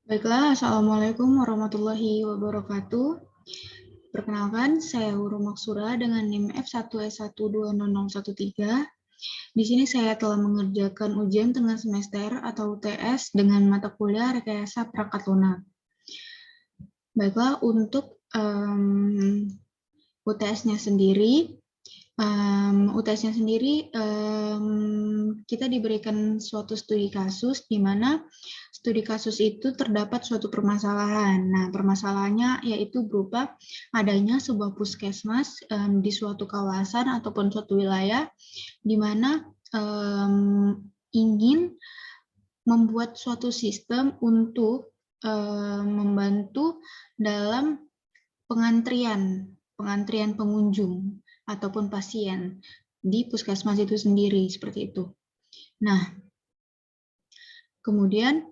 Baiklah, Assalamualaikum warahmatullahi wabarakatuh. Perkenalkan, saya Huru Maksura dengan NIM F1S1200013. Di sini saya telah mengerjakan ujian tengah semester atau UTS dengan mata kuliah Rekayasa Perangkat Lunak. Baiklah, untuk UTS-nya sendiri, kita diberikan suatu studi kasus di mana studi kasus itu terdapat suatu permasalahan. Nah, permasalahannya yaitu berupa adanya sebuah puskesmas di suatu kawasan ataupun suatu wilayah di mana ingin membuat suatu sistem untuk membantu dalam pengantrian pengunjung ataupun pasien di puskesmas itu sendiri, seperti itu. Nah, kemudian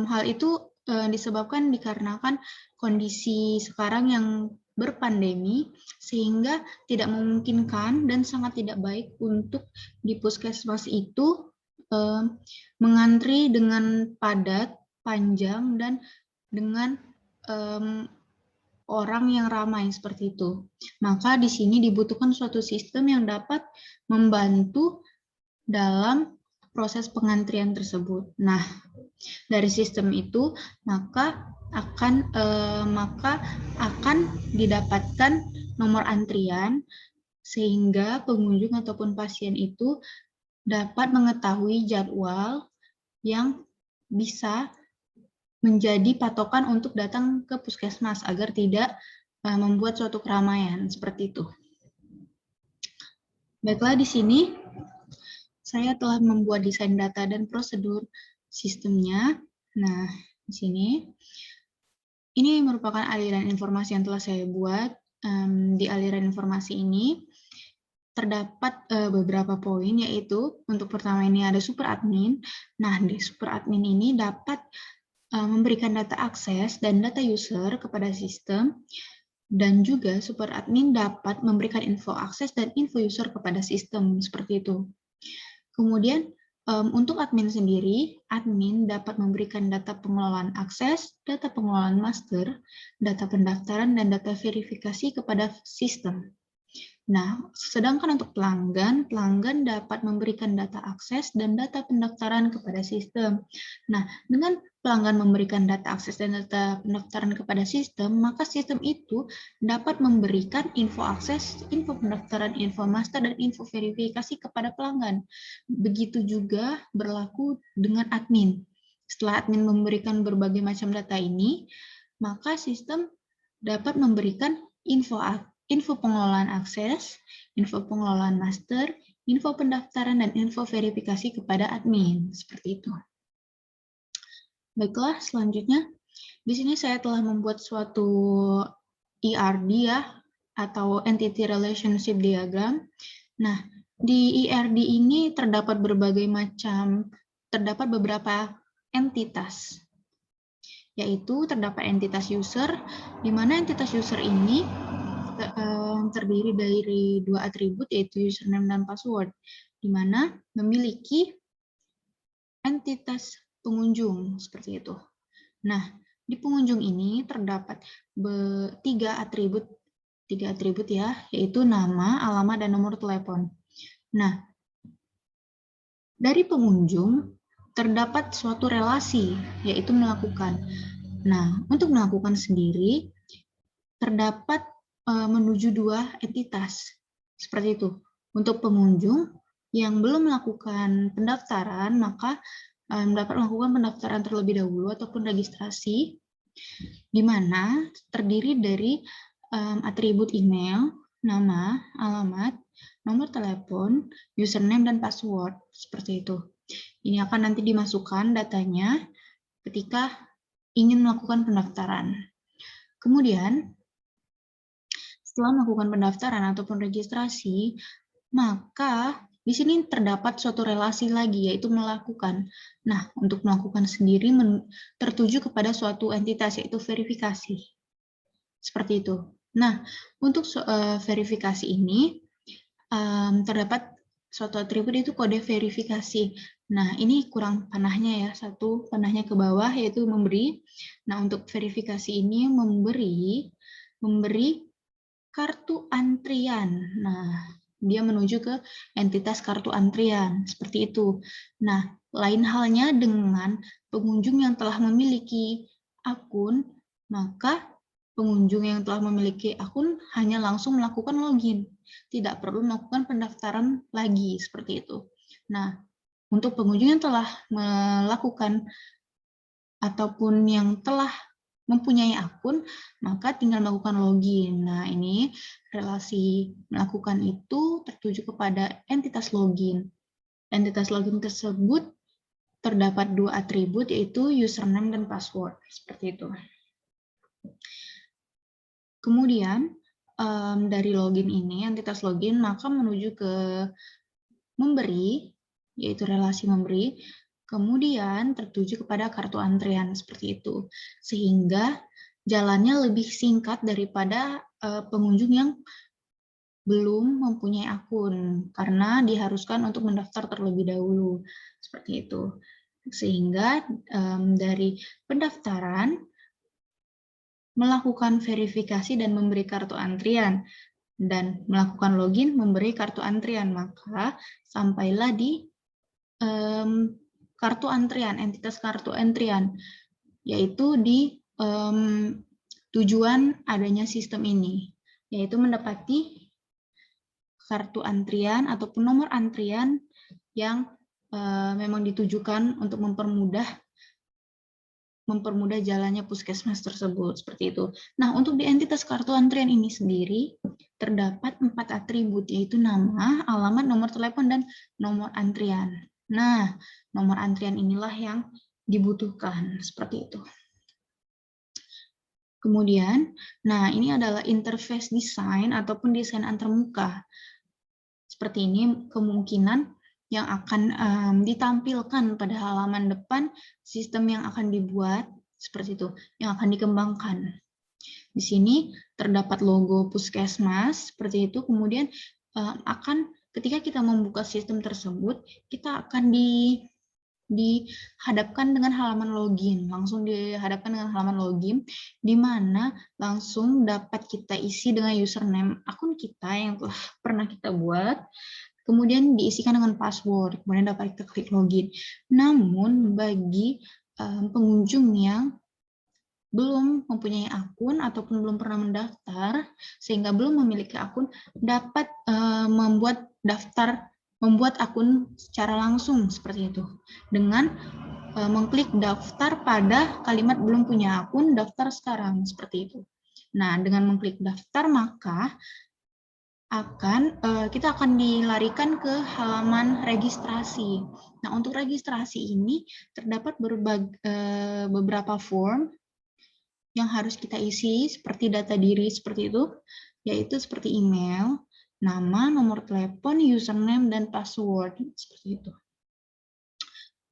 hal itu disebabkan dikarenakan kondisi sekarang yang berpandemi, sehingga tidak memungkinkan dan sangat tidak baik untuk di puskesmas itu mengantri dengan padat, panjang, dan dengan orang yang ramai seperti itu. Maka di sini dibutuhkan suatu sistem yang dapat membantu dalam proses pengantrian tersebut. Nah, dari sistem itu maka akan didapatkan nomor antrian sehingga pengunjung ataupun pasien itu dapat mengetahui jadwal yang bisa menjadi patokan untuk datang ke puskesmas agar tidak membuat suatu keramaian seperti itu. Baiklah, di sini saya telah membuat desain data dan prosedur sistemnya. Nah, di sini ini merupakan aliran informasi yang telah saya buat. Di aliran informasi ini terdapat beberapa poin, yaitu untuk pertama ini ada super admin. Nah, di super admin ini dapat memberikan data akses dan data user kepada sistem, dan juga super admin dapat memberikan info akses dan info user kepada sistem, seperti itu. Kemudian untuk admin sendiri, admin dapat memberikan data pengelolaan akses, data pengelolaan master, data pendaftaran, dan data verifikasi kepada sistem. Nah, sedangkan untuk pelanggan, pelanggan dapat memberikan data akses dan data pendaftaran kepada sistem. Nah, dengan pelanggan memberikan data akses dan data pendaftaran kepada sistem, maka sistem itu dapat memberikan info akses, info pendaftaran, info master, dan info verifikasi kepada pelanggan. Begitu juga berlaku dengan admin. Setelah admin memberikan berbagai macam data ini, maka sistem dapat memberikan info pengelolaan akses, info pengelolaan master, info pendaftaran, dan info verifikasi kepada admin. Seperti itu. Baiklah, selanjutnya di sini saya telah membuat suatu ERD ya, atau Entity Relationship Diagram. Nah, di ERD ini terdapat beberapa entitas, yaitu terdapat entitas user, di mana entitas user ini terdiri dari dua atribut, yaitu username dan password, di mana memiliki entitas pengunjung, seperti itu. Nah, di pengunjung ini terdapat tiga atribut ya, yaitu nama, alamat, dan nomor telepon. Nah, dari pengunjung terdapat suatu relasi, yaitu melakukan. Nah, untuk melakukan sendiri terdapat menuju dua entitas, seperti itu. Untuk pengunjung yang belum melakukan pendaftaran, maka dapat melakukan pendaftaran terlebih dahulu ataupun registrasi, di mana terdiri dari atribut email, nama, alamat, nomor telepon, username, dan password, seperti itu. Ini akan nanti dimasukkan datanya ketika ingin melakukan pendaftaran. Kemudian, setelah melakukan pendaftaran ataupun registrasi, maka di sini terdapat suatu relasi lagi, yaitu melakukan. Nah, untuk melakukan sendiri tertuju kepada suatu entitas, yaitu verifikasi. Seperti itu. Nah, untuk verifikasi ini, terdapat suatu atribut, itu kode verifikasi. Nah, ini kurang panahnya ya, satu panahnya ke bawah yaitu memberi. Nah, untuk verifikasi ini memberi kartu antrian. Nah, dia menuju ke entitas kartu antrian, seperti itu. Nah, lain halnya dengan pengunjung yang telah memiliki akun, maka pengunjung yang telah memiliki akun hanya langsung melakukan login, tidak perlu melakukan pendaftaran lagi, seperti itu. Nah, untuk pengunjung yang telah melakukan ataupun yang telah mempunyai akun, maka tinggal melakukan login. Nah, ini relasi melakukan itu tertuju kepada entitas login. Entitas login tersebut terdapat dua atribut, yaitu username dan password. Seperti itu. Kemudian, dari login ini, entitas login, maka menuju ke memberi, yaitu relasi memberi, kemudian tertuju kepada kartu antrian seperti itu. Sehingga jalannya lebih singkat daripada pengunjung yang belum mempunyai akun, karena diharuskan untuk mendaftar terlebih dahulu. Seperti itu. Sehingga dari pendaftaran, melakukan verifikasi dan memberi kartu antrian, dan melakukan login memberi kartu antrian, maka sampailah di kartu antrian, entitas kartu antrian, yaitu di tujuan adanya sistem ini, yaitu mendapati kartu antrian ataupun nomor antrian yang memang ditujukan untuk mempermudah jalannya puskesmas tersebut, seperti itu. Nah, untuk di entitas kartu antrian ini sendiri terdapat 4 atribut, yaitu nama, alamat, nomor telepon, dan nomor antrian. Nah, nomor antrian inilah yang dibutuhkan, seperti itu. Kemudian, nah ini adalah interface design ataupun desain antarmuka. Seperti ini kemungkinan yang akan ditampilkan pada halaman depan sistem yang akan dibuat, seperti itu, yang akan dikembangkan. Di sini terdapat logo puskesmas, seperti itu, kemudian ketika kita membuka sistem tersebut, kita akan dihadapkan dengan halaman login, langsung dihadapkan dengan halaman login, di mana langsung dapat kita isi dengan username akun kita yang telah pernah kita buat, kemudian diisikan dengan password, kemudian dapat kita klik login. Namun bagi pengunjung yang belum mempunyai akun ataupun belum pernah mendaftar, sehingga belum memiliki akun, dapat membuat akun secara langsung seperti itu, dengan mengklik daftar pada kalimat belum punya akun, daftar sekarang, seperti itu. Nah, dengan mengklik daftar, maka kita akan dilarikan ke halaman registrasi. Nah, untuk registrasi ini terdapat beberapa form yang harus kita isi, seperti data diri seperti itu, yaitu seperti email, nama, nomor telepon, username, dan password, seperti itu.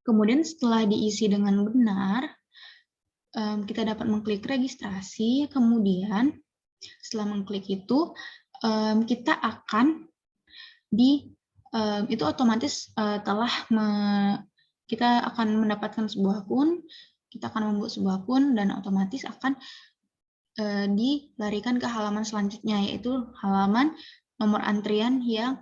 Kemudian setelah diisi dengan benar, kita dapat mengklik registrasi, kemudian setelah mengklik itu, kita akan itu otomatis kita akan mendapatkan sebuah akun, kita akan membuat sebuah akun, dan otomatis akan dilarikan ke halaman selanjutnya, yaitu halaman nomor antrian yang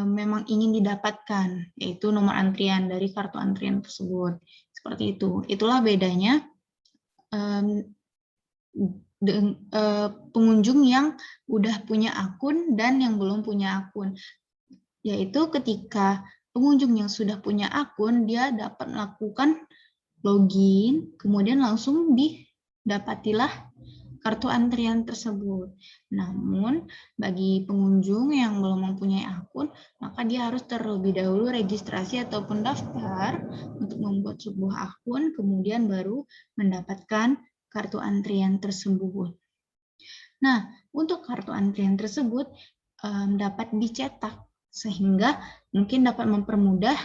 memang ingin didapatkan, yaitu nomor antrian dari kartu antrian tersebut. Seperti itu. Itulah bedanya pengunjung yang udah punya akun dan yang belum punya akun. Yaitu ketika pengunjung yang sudah punya akun, dia dapat melakukan login, kemudian langsung didapatilah kartu antrian tersebut. Namun, bagi pengunjung yang belum mempunyai akun, maka dia harus terlebih dahulu registrasi ataupun daftar untuk membuat sebuah akun, kemudian baru mendapatkan kartu antrian tersebut. Nah, untuk kartu antrian tersebut dapat dicetak, sehingga mungkin dapat mempermudah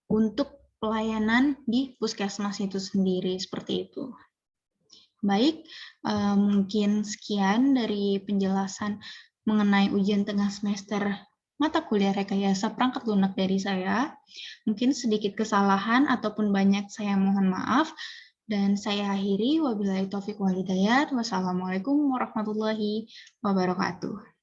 untuk pelayanan di puskesmas itu sendiri, seperti itu. Baik, mungkin sekian dari penjelasan mengenai ujian tengah semester mata kuliah rekayasa perangkat lunak dari saya. Mungkin sedikit kesalahan ataupun banyak, saya mohon maaf. Dan saya akhiri, wabillahi taufiq wal hidayah. Wassalamualaikum warahmatullahi wabarakatuh.